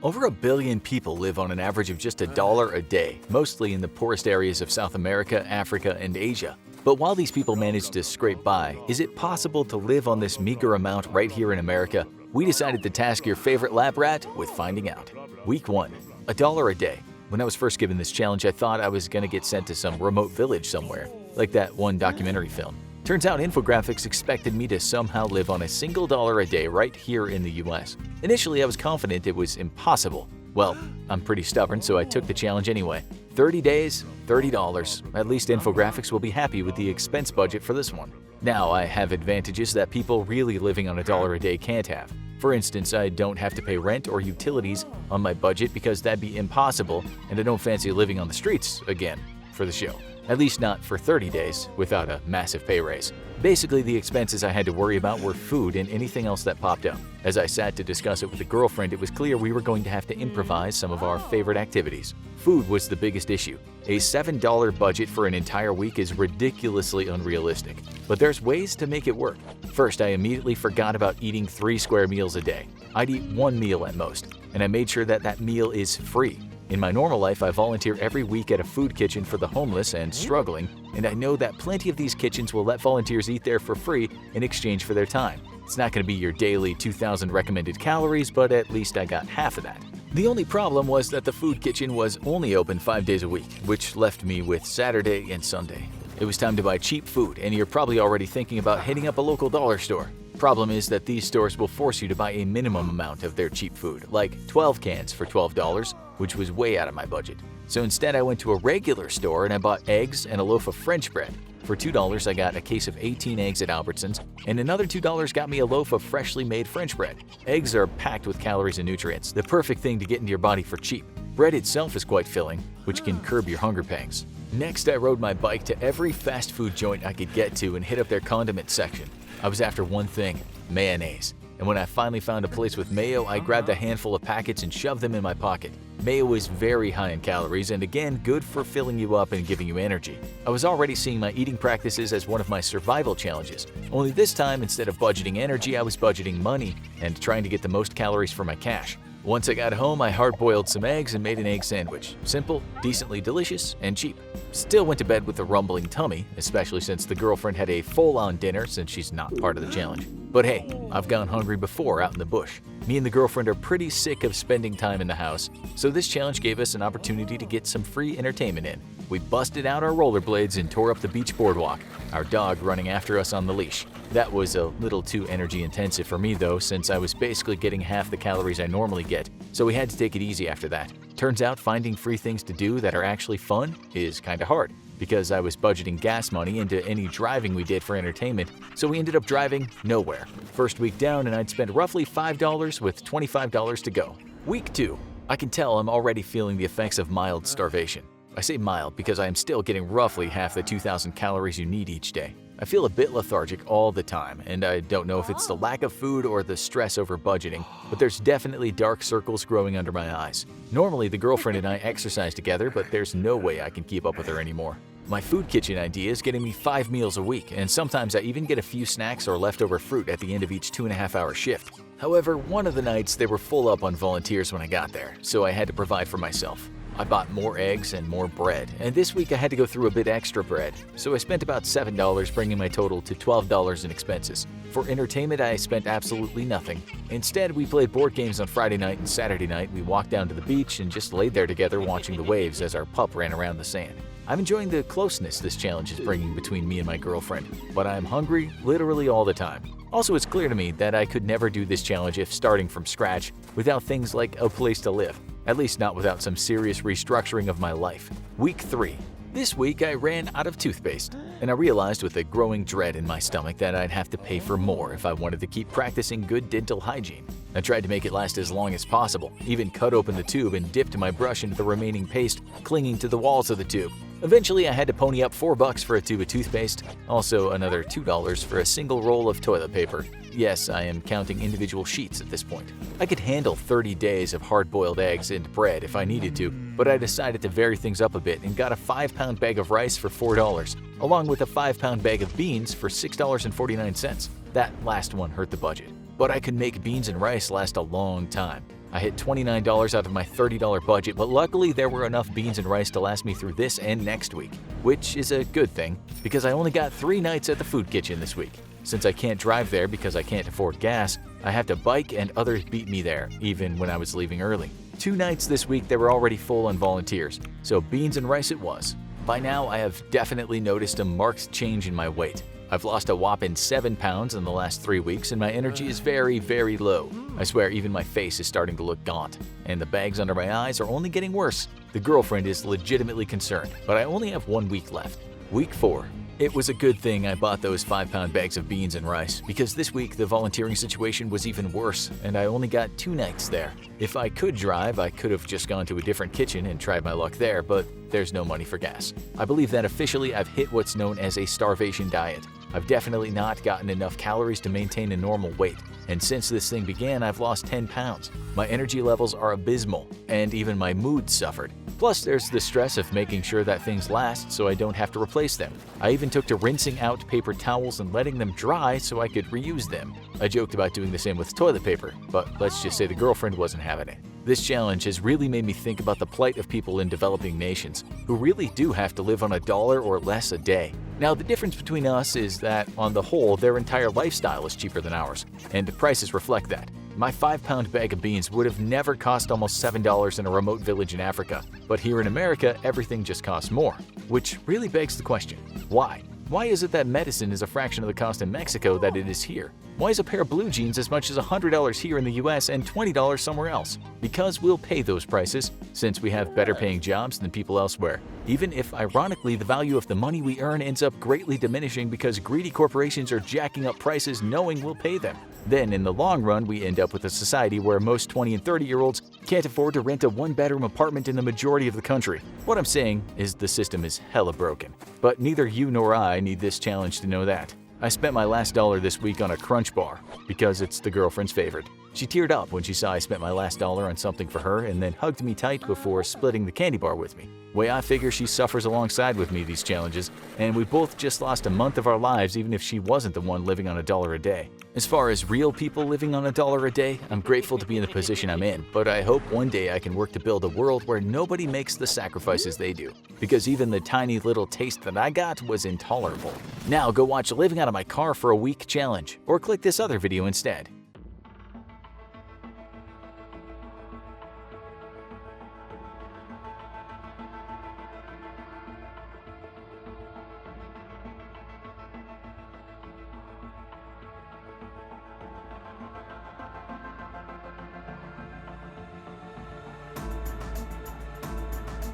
Over 1 billion people live on an average of just $1 a day, mostly in the poorest areas of South America, Africa, and Asia. But while these people manage to scrape by, is it possible to live on this meager amount right here in America? We decided to task your favorite lab rat with finding out. Week 1. $1 a day. When I was first given this challenge, I thought I was going to get sent to some remote village somewhere, like that one documentary film. Turns out Infographics expected me to somehow live on a single dollar a day right here in the US. Initially, I was confident it was impossible. Well, I'm pretty stubborn, so I took the challenge anyway. 30 days, $30. At least Infographics will be happy with the expense budget for this one. Now, I have advantages that people really living on $1 a day can't have. For instance, I don't have to pay rent or utilities on my budget because that'd be impossible, and I don't fancy living on the streets again for the show. At least not for 30 days without a massive pay raise. Basically, the expenses I had to worry about were food and anything else that popped up. As I sat to discuss it with a girlfriend, it was clear we were going to have to improvise some of our favorite activities. Food was the biggest issue. A $7 budget for an entire week is ridiculously unrealistic, but there's ways to make it work. First, I immediately forgot about eating 3 square meals a day. I'd eat 1 meal at most, and I made sure that that meal is free. In my normal life, I volunteer every week at a food kitchen for the homeless and struggling, and I know that plenty of these kitchens will let volunteers eat there for free in exchange for their time. It's not going to be your daily 2,000 recommended calories, but at least I got half of that. The only problem was that the food kitchen was only open 5 days a week, which left me with Saturday and Sunday. It was time to buy cheap food, and you're probably already thinking about hitting up a local dollar store. Problem is that these stores will force you to buy a minimum amount of their cheap food, like 12 cans for $12, which was way out of my budget. So instead I went to a regular store and I bought eggs and a loaf of French bread. For $2 I got a case of 18 eggs at Albertsons, and another $2 got me a loaf of freshly made French bread. Eggs are packed with calories and nutrients, the perfect thing to get into your body for cheap. Bread itself is quite filling, which can curb your hunger pangs. Next I rode my bike to every fast food joint I could get to and hit up their condiment section. I was after one thing, mayonnaise. And when I finally found a place with mayo, I grabbed a handful of packets and shoved them in my pocket. Mayo is very high in calories and again good for filling you up and giving you energy. I was already seeing my eating practices as one of my survival challenges. Only this time, instead of budgeting energy, I was budgeting money and trying to get the most calories for my cash. Once I got home, I hard-boiled some eggs and made an egg sandwich. Simple, decently delicious, and cheap. Still went to bed with a rumbling tummy, especially since the girlfriend had a full-on dinner since she's not part of the challenge. But hey, I've gone hungry before out in the bush. Me and the girlfriend are pretty sick of spending time in the house, so this challenge gave us an opportunity to get some free entertainment in. We busted out our rollerblades and tore up the beach boardwalk, our dog running after us on the leash. That was a little too energy intensive for me though, since I was basically getting half the calories I normally get, so we had to take it easy after that. Turns out finding free things to do that are actually fun is kinda hard, because I was budgeting gas money into any driving we did for entertainment, so we ended up driving nowhere. First week down and I'd spent roughly $5 with $25 to go. Week 2. I can tell I'm already feeling the effects of mild starvation. I say mild because I am still getting roughly half the 2,000 calories you need each day. I feel a bit lethargic all the time, and I don't know if it's the lack of food or the stress over budgeting, but there's definitely dark circles growing under my eyes. Normally, the girlfriend and I exercise together, but there's no way I can keep up with her anymore. My food kitchen idea is getting me 5 meals a week, and sometimes I even get a few snacks or leftover fruit at the end of each 2.5-hour shift. However, one of the nights they were full up on volunteers when I got there, so I had to provide for myself. I bought more eggs and more bread, and this week I had to go through a bit extra bread, so I spent about $7, bringing my total to $12 in expenses. For entertainment, I spent absolutely nothing. Instead, we played board games on Friday night, and Saturday night we walked down to the beach and just laid there together watching the waves as our pup ran around the sand. I'm enjoying the closeness this challenge is bringing between me and my girlfriend, but I'm hungry literally all the time. Also, it's clear to me that I could never do this challenge if starting from scratch without things like a place to live. At least not without some serious restructuring of my life. Week 3. This week I ran out of toothpaste, and I realized with a growing dread in my stomach that I'd have to pay for more if I wanted to keep practicing good dental hygiene. I tried to make it last as long as possible, even cut open the tube and dipped my brush into the remaining paste clinging to the walls of the tube. Eventually I had to pony up $4 for a tube of toothpaste, also another $2 for a single roll of toilet paper. Yes, I am counting individual sheets at this point. I could handle 30 days of hard-boiled eggs and bread if I needed to, but I decided to vary things up a bit and got a 5-pound bag of rice for $4, along with a 5-pound bag of beans for $6.49. That last one hurt the budget, but I could make beans and rice last a long time. I hit $29 out of my $30 budget, but luckily there were enough beans and rice to last me through this and next week, which is a good thing because I only got 3 nights at the food kitchen this week. Since I can't drive there because I can't afford gas, I have to bike and others beat me there, even when I was leaving early. 2 nights this week they were already full on volunteers, so beans and rice it was. By now I have definitely noticed a marked change in my weight. I've lost a whopping 7 pounds in the last 3 weeks and my energy is very, very low. I swear even my face is starting to look gaunt, and the bags under my eyes are only getting worse. The girlfriend is legitimately concerned, but I only have 1 week left. Week 4. It was a good thing I bought those 5-pound bags of beans and rice, because this week the volunteering situation was even worse and I only got 2 nights there. If I could drive, I could have just gone to a different kitchen and tried my luck there, but there's no money for gas. I believe that officially I've hit what's known as a starvation diet. I've definitely not gotten enough calories to maintain a normal weight, and since this thing began I've lost 10 pounds. My energy levels are abysmal, and even my mood suffered. Plus there's the stress of making sure that things last so I don't have to replace them. I even took to rinsing out paper towels and letting them dry so I could reuse them. I joked about doing the same with toilet paper, but let's just say the girlfriend wasn't having it. This challenge has really made me think about the plight of people in developing nations who really do have to live on $1 or less a day. Now, the difference between us is that, on the whole, their entire lifestyle is cheaper than ours, and the prices reflect that. My 5-pound bag of beans would have never cost almost $7 in a remote village in Africa, but here in America, everything just costs more. Which really begs the question, why? Why is it that medicine is a fraction of the cost in Mexico that it is here? Why is a pair of blue jeans as much as $100 here in the US and $20 somewhere else? Because we'll pay those prices, since we have better paying jobs than people elsewhere. Even if, ironically, the value of the money we earn ends up greatly diminishing because greedy corporations are jacking up prices knowing we'll pay them. Then, in the long run, we end up with a society where most 20 and 30-year-olds can't afford to rent a 1-bedroom apartment in the majority of the country. What I'm saying is the system is hella broken. But neither you nor I need this challenge to know that. I spent my last dollar this week on a Crunch bar, because it's the girlfriend's favorite. She teared up when she saw I spent my last dollar on something for her and then hugged me tight before splitting the candy bar with me. Way I figure she suffers alongside with me these challenges, and we both just lost a month of our lives even if she wasn't the one living on $1 a day. As far as real people living on $1 a day, I'm grateful to be in the position I'm in, but I hope one day I can work to build a world where nobody makes the sacrifices they do, because even the tiny little taste that I got was intolerable. Now go watch Living Out of My Car for a Week challenge, or click this other video instead.